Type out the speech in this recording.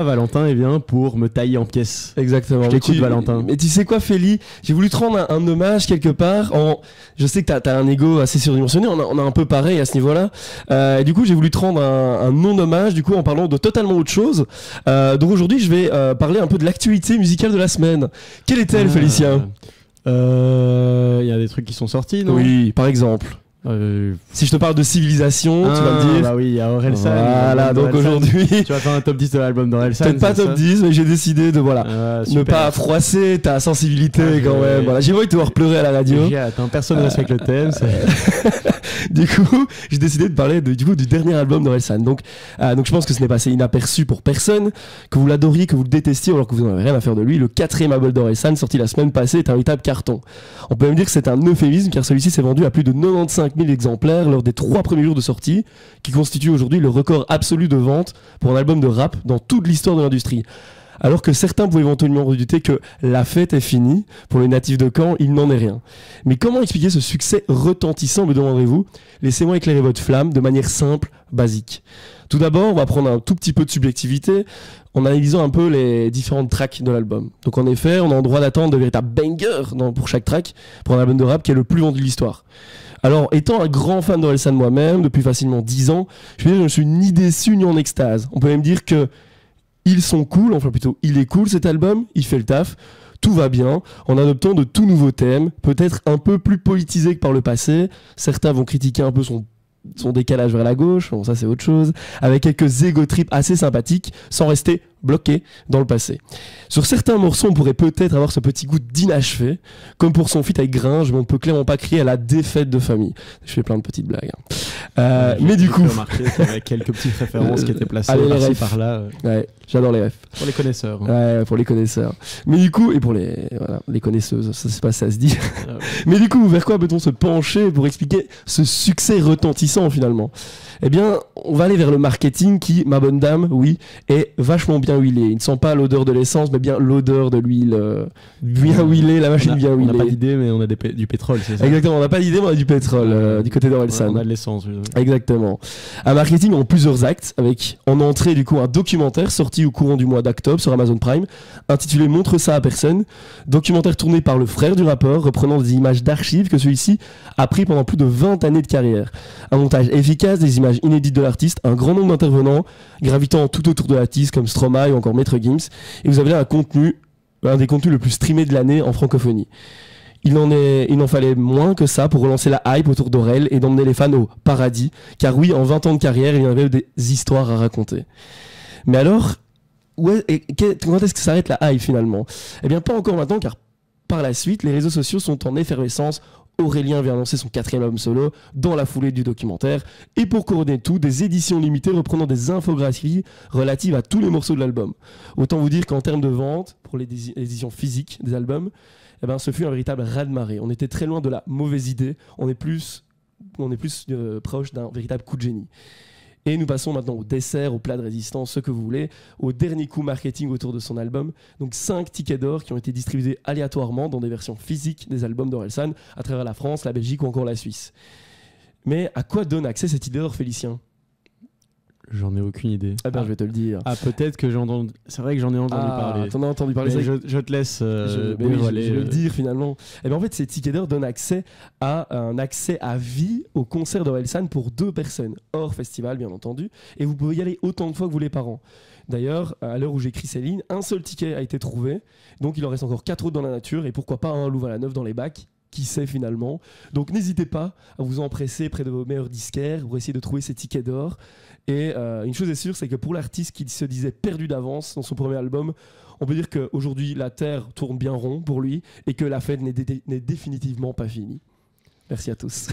Valentin vient pour me tailler en pièces. Exactement. Je t'écoute, Valentin. Mais tu sais quoi, Félie, j'ai voulu te rendre un hommage quelque part. Je sais que t'as un ego assez surdimensionné, on a un peu pareil à ce niveau-là. Et du coup, j'ai voulu te rendre un non-hommage, du coup, en parlant de totalement autre chose. Donc aujourd'hui, je vais parler un peu de l'actualité musicale de la semaine. Quelle est-elle, Félicien? Il y a des trucs qui sont sortis, non? Oui, par exemple. Si je te parle de civilisation, tu vas me dire. Bah oui, il y a Orelsan. Voilà, donc aujourd'hui. Tu vas faire un top 10 de l'album d'Orelsan. Peut-être pas top 10, mais j'ai décidé de ne pas froisser ta sensibilité quand même. Voilà, j'ai envie de te voir pleurer à la radio. Personne ne respecte le thème. Du coup, j'ai décidé de parler du dernier album d'Orelsan. Donc je pense que ce n'est pas assez inaperçu pour personne, que vous l'adoriez, que vous le détestiez, alors que vous n'en avez rien à faire de lui. Le 4e album d'Orelsan, sorti la semaine passée, est un véritable carton. On peut même dire que c'est un euphémisme, car celui-ci s'est vendu à plus de 95 000 exemplaires lors des 3 premiers jours de sortie, qui constitue aujourd'hui le record absolu de vente pour un album de rap dans toute l'histoire de l'industrie. Alors que certains pouvaient éventuellement redouter que la fête est finie, pour les natifs de Caen, il n'en est rien. Mais comment expliquer ce succès retentissant, me demanderez-vous? Laissez-moi éclairer votre flamme de manière simple, basique. Tout d'abord, on va prendre un tout petit peu de subjectivité en analysant un peu les différentes tracks de l'album. Donc en effet, on a le droit d'attendre de véritables bangers pour chaque track, pour un album de rap qui est le plus vendu de l'histoire. Alors, étant un grand fan d'Orelsan moi-même, depuis facilement 10 ans, je ne suis ni déçu ni en extase. On peut même dire que ils sont cool, enfin plutôt, il est cool cet album, il fait le taf, tout va bien, en adoptant de tout nouveaux thèmes, peut-être un peu plus politisés que par le passé. Certains vont critiquer un peu son décalage vers la gauche, bon ça c'est autre chose, avec quelques ego trips assez sympathiques, sans rester bloqué dans le passé. Sur certains morceaux, on pourrait peut-être avoir ce petit goût d'inachevé, comme pour son feat avec Gringe, mais on ne peut clairement pas crier à la défaite de famille. Je fais plein de petites blagues. Mais du coup... J'ai remarqué qu'il y avait quelques petites références qui étaient placées par-ci par-là. Ouais, j'adore les refs. Pour les connaisseurs. Ouais, pour les connaisseurs. Mais du coup, et pour les connaisseuses, ça c'est pas ça se dit. Mais du coup, vers quoi peut-on se pencher pour expliquer ce succès retentissant finalement? Eh bien, on va aller vers le marketing qui, ma bonne dame, oui, est vachement bien huilé. Il ne sent pas l'odeur de l'essence, mais bien l'odeur de l'huile. Bien huilée, la machine bien huilée. On n'a pas d'idée, mais on a du pétrole, c'est ça? Exactement, on n'a pas d'idée, mais on a du pétrole du côté d'Orelsan. On a de l'essence. Exactement. Un marketing en plusieurs actes, avec en entrée du coup un documentaire sorti au courant du mois d'octobre sur Amazon Prime, intitulé Montre ça à personne. Documentaire tourné par le frère du rappeur, reprenant des images d'archives que celui-ci a pris pendant plus de 20 années de carrière. Un montage efficace, des images inédites de l'artiste, un grand nombre d'intervenants gravitant tout autour de l'artiste comme Stromae ou encore Maître Gims, et vous avez là un des contenus le plus streamé de l'année en francophonie. Il n'en fallait moins que ça pour relancer la hype autour d'Aurel et d'emmener les fans au paradis, car oui, en 20 ans de carrière, il y avait des histoires à raconter. Mais alors, quand est-ce que s'arrête la hype finalement? Eh bien pas encore maintenant, car par la suite, les réseaux sociaux sont en effervescence. Aurélien vient annoncer son 4e album solo dans la foulée du documentaire. Et pour couronner tout, des éditions limitées reprenant des infographies relatives à tous les morceaux de l'album. Autant vous dire qu'en termes de vente, pour les éditions physiques des albums, eh ben, ce fut un véritable raz-de-marée. On était très loin de la mauvaise idée. On est plus proche d'un véritable coup de génie. Et nous passons maintenant au dessert, au plat de résistance, ce que vous voulez, au dernier coup marketing autour de son album. Donc 5 tickets d'or qui ont été distribués aléatoirement dans des versions physiques des albums d'Orelsan à travers la France, la Belgique ou encore la Suisse. Mais à quoi donne accès cet ticket d'or, Félicien? J'en ai aucune idée. Eh ben, je vais te le dire. Ah, peut-être que c'est vrai que j'en ai entendu parler. T'en as entendu parler. Mais je te laisse. Je vais le dire finalement. Et ben en fait, ces tickets d'or donnent accès à un accès à vie au concert d'Orelsan pour 2 personnes, hors festival bien entendu. Et vous pouvez y aller autant de fois que vous voulez par an. D'ailleurs, à l'heure où j'écris ces lignes, un seul ticket a été trouvé. Donc il en reste encore 4 autres dans la nature. Et pourquoi pas un Louvain-la-Neuve dans les bacs? Qui sait finalement. Donc n'hésitez pas à vous empresser près de vos meilleurs disquaires pour essayer de trouver ces tickets d'or. Et une chose est sûre, c'est que pour l'artiste qui se disait perdu d'avance dans son premier album, on peut dire qu'aujourd'hui la terre tourne bien rond pour lui et que la fête n'est définitivement pas finie. Merci à tous.